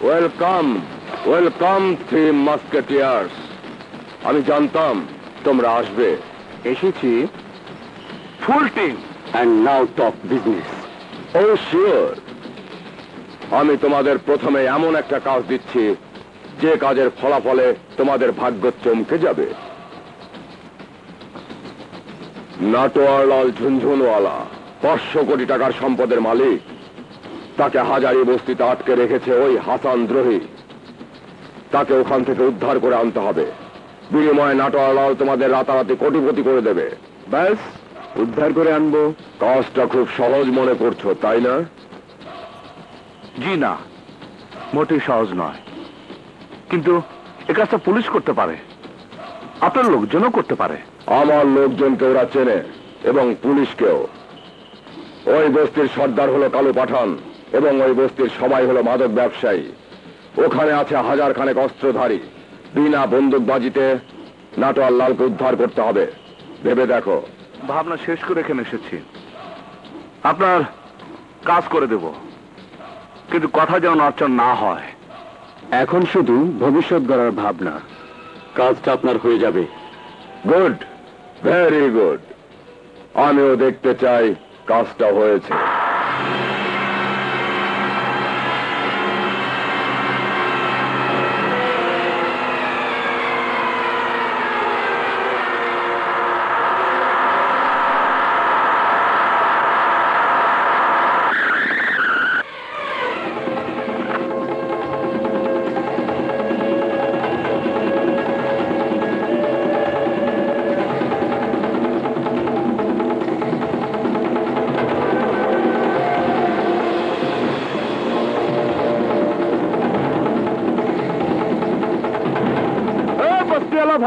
Welcome welcome three Musketeers. আমি জানতাম তোমরা আসবে। এসেছি full team and now talk business. Oh sure. আমি তোমাদের প্রথমে এমন একটা কাজ দিচ্ছি যে কাজের ফলাফলে তোমাদের ভাগ্য চমকে যাবে। নাটোয়ারলাল ঝুনঝুনওয়ালা 500 কোটি টাকার সম্পদের মালিক, তাকে হাজারি বস্তিতে আটকে রেখেছে ওই হাসান দ্রোহী। তাকে ওখান থেকে উদ্ধার করে আনতে হবে। বিনিময়ে নাটোয়ারলাল তোমাদের রাতারাতি কোটিপতি করে দেবে। ব্যাস, উদ্ধার করে আনবো। কাজটা খুব সহজ মনে করছো, তাই না? জি না, মোটেই সহজ নয়। কিন্তু এ কাজটা পুলিশ করতে পারে, আপনার লোকজনও করতে পারে। আমার লোকজনকে ওরা চেনে, এবং পুলিশকেও। ওই বস্তির সর্দার হলো কালু পাঠান, এবং ওই বস্তির সবাই হলো মাদক ব্যবসায়ী। ওখানে আছে 1000 খানেক অস্ত্রধারী। বিনা বন্দুকবাজিতে নাটোয়ারলালকে উদ্ধার করতে হবে। ভেবে দেখো। ভাবনা শেষ করে এখানে এসেছি। আপনার কাজ করে দেব, কিন্তু কথা যেন নড়চড় না হয়। এখন শুধু ভবিষ্যৎ গড়ার ভাবনা। কাজটা আপনার হয়ে যাবে। Good, very good. আমিও দেখতে চাই কাজটা হয়েছে।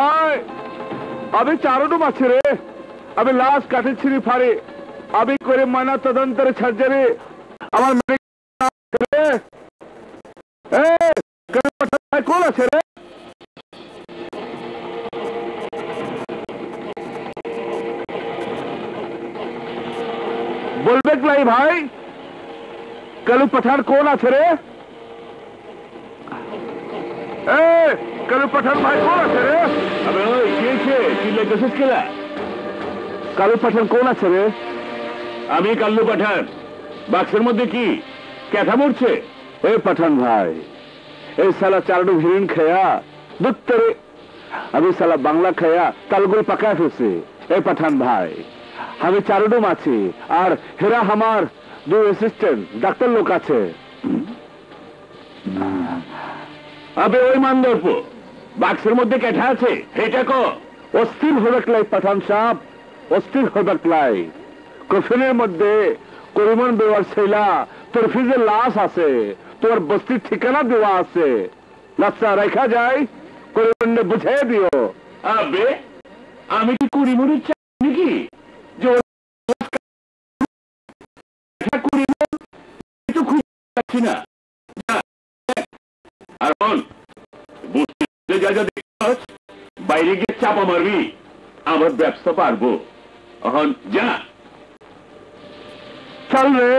ভাই, আমি চারোডুম আছে রে। আমি লাশ কাঠে ছিঁড়ি ফাড়ি। আমি করে ময়না তদন্তের সার্জারি। আমার কোন আছে রে? বলবে নাই ভাই, কালু পাঠান কোন আছে রে? কালু পাঠান ভাই কোন আছে রে? আবে ওই কে চিল্লাইতেছিস কেলা? কালু পাঠান কোন আছে রে? আমি কাল্লু পাঠান। বাক্সের মধ্যে কি ক্যাথা মরছে? ওই পাঠান ভাই, এই সালা চারডু হিরিন খেয়া দুত্তরে আমি সালা বাংলা খেয়া তালগুল পাকায় ফেলছে। এই পাঠান ভাই, আমি চারডুম আছি, আর হেরা আমার 2 অ্যাসিস্ট্যান্ট ডাক্তার লোক আছে। আবে ওই মানদর্প বাক্সের মধ্যে ক্যাঠা আছে, এটা কো। অস্থির হবে ক্লাই পাঠান সাহেব, অস্থির হবে ক্লাই। কফিনের মধ্যে করিমন বেওয়ার ছেলা তোর ফিজের লাশ আছে, তোর বস্তির ঠিকানা দেওয়া আছে। লাচ্চা রেখা যায়, করিমনে বুঝিয়ে দিও। আবে আমি কি করিমনের চাই নাকি যে করিমন তো খুব পাচ্ছি না। আর বাইরে গিয়ে চাপা মারবি, আমার ব্যবসা পারবো। এখন যা, চল রে।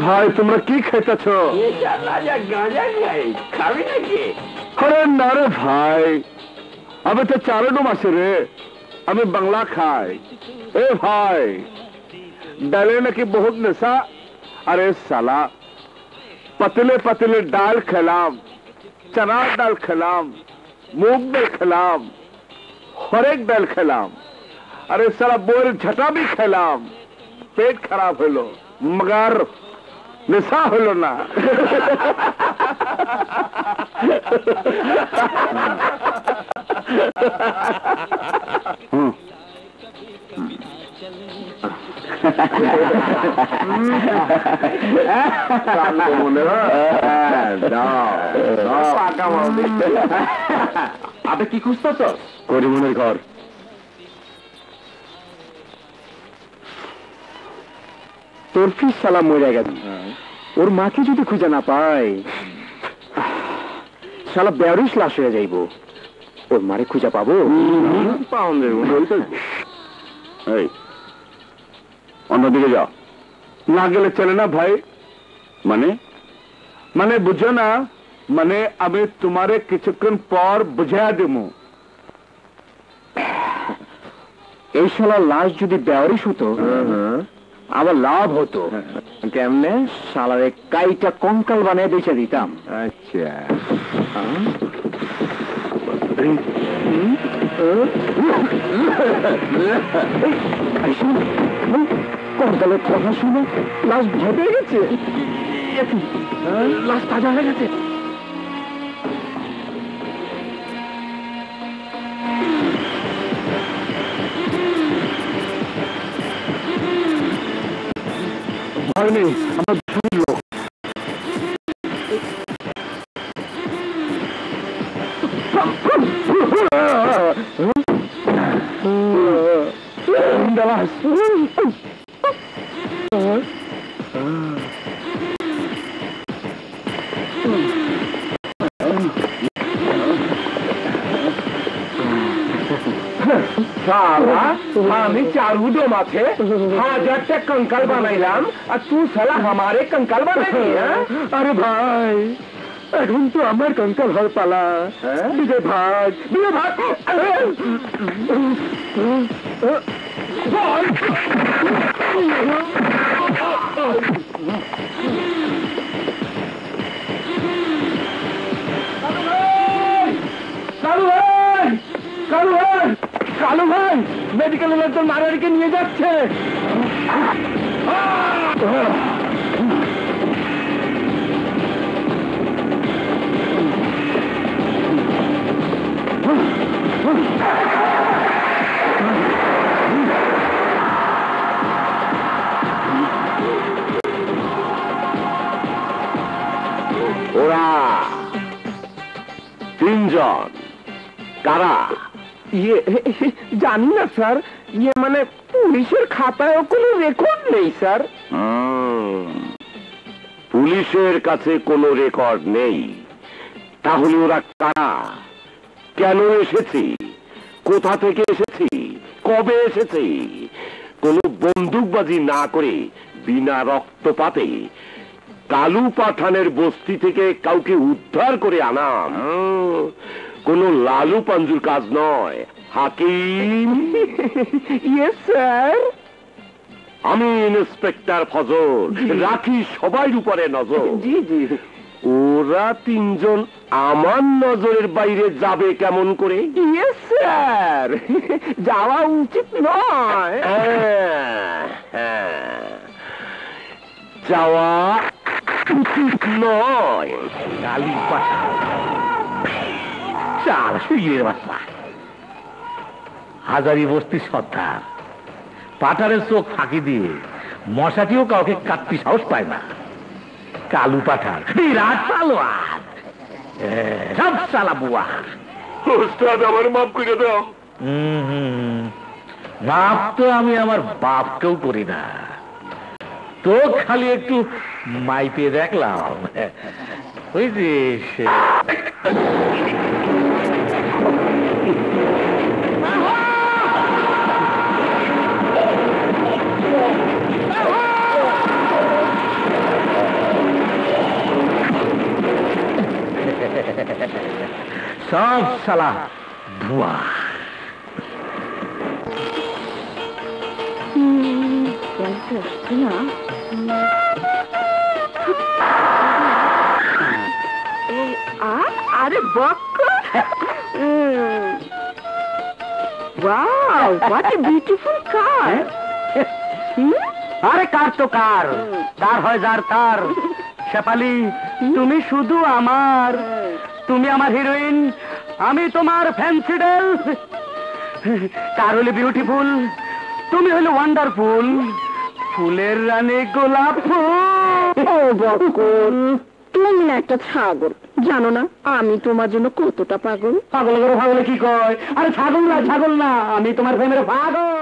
ভাই, তোমরা কি খাইতেছ? খাবি নাকি? আরে না রে ভাই, আমি তো চারডুম আছে রে। আমি বাংলা খাই। এ ভাই, ডালে নাকি বহুত নেশা। अरे साला पतले पतले दाल खिलाम, चना दाल खिलाम, मूंग दाल खिलाम, हरेक दाल खिलाम। अरे साला बोर झटा भी खिलाम, पेट खराब हलो, मगर नेशा हलो ना। আপনি কি খুঁজতেছ? করিমনের ঘর। তোর ফিস সালাম মরে গেছে, ওর মাকে যদি খুঁজে না পায় শালা বেয়ারিশ লাশ হয়ে যাইব। ওর মারে খুঁজে পাবো? এই অন্যদিকে যা। না গেলে চলে না ভাই। মানে? মানে বুঝো না, মানে আমি তোমারে কিছুক্ষণ পর বুঝা দেব। এই শালা লাশ যদি বেয়ারিশ হতো আবার লাভ হতো। কেমনে? শালারে কাইটা কঙ্কাল বানিয়ে বেঁচে দিতাম। আচ্ছা, কঙ্কালের কথা শুনে লাশ ভয় পেয়ে গেছে। লাশ তাজা হয়ে গেছে। ভয় নেই, আমার লোক। আমি चारू माथे 1000টা कंकाल বানাইলাম আর তুই শালা हमारे कंकाल বানাবি? আরে ভাই, এখন তো আমার कंकाल হওয়ার পালা। বিজয় ভাই, বিজয় ভাই, কালু ভাই, মেডিকেল লোকজন মারারিকে নিয়ে যাচ্ছে। ওরা তিনজন কারা? ইয়ে জানি না স্যার, ইয়ে মানে পুলিশের খাতায়ও কোনো রেকর্ড নেই স্যার। পুলিশের কাছে কোনো রেকর্ড নেই? তাহলে ওরা কারা? কেন এসেছি? কোথা থেকে এসেছি? কবে এসেছি? কোনো বন্দুকবাজি না করে বিনা রক্তপাতে কালু পাঠানের বস্তি থেকে কাউকে উদ্ধার করে আনাম কোনো লালু পাঞ্জুর কাজ নয় হাকিম। Yes sir. আমি ইন্সপেক্টর ফজল, রাখি সবার উপরে নজর। জি জি। ওরা তিনজন আমার নজরের বাইরে যাবে কেমন করে? ইয়েস স্যার, যাওয়া উচিত নয়। যাওয়া উচিত নয়। কালী পাঠা চাল শুয়ে বাসা হাজারি বস্তি সর্দার পাঠারের চোখ ফাঁকি দিয়ে মশাটিও কাউকে কাটতে সাহস পায় না। কালু পাঠার বিরাট পালোয়ান, সব চালা বুয়া। ওস্তাদ আমার মাফ করে দাও। মাপ তো আমি আমার বাপকেও করি না, তো খালি একটু মাইপে দেখলাম বুঝছিস। সব শালা ভুয়া। আরে Bakkar, wow, what a beautiful car. আরে কার তো কার, তার হয় যার তার। শেফালি, তুমি শুধু আমার, তুমি আমার হিরোইন, আমি তোমার ফ্যান্সিডেল। কার হলে বিউটিফুল, তুমি হলে ওয়ান্ডারফুল। ফুলের রানী গোলাপ ফুল। ও বকুল, তুমি না একটা ছাগল, জানো না আমি তোমার জন্য কতটা পাগল। পাগল করে পাগলে কি কয়? আরে ছাগল না, আমি তোমার প্রেমের পাগল।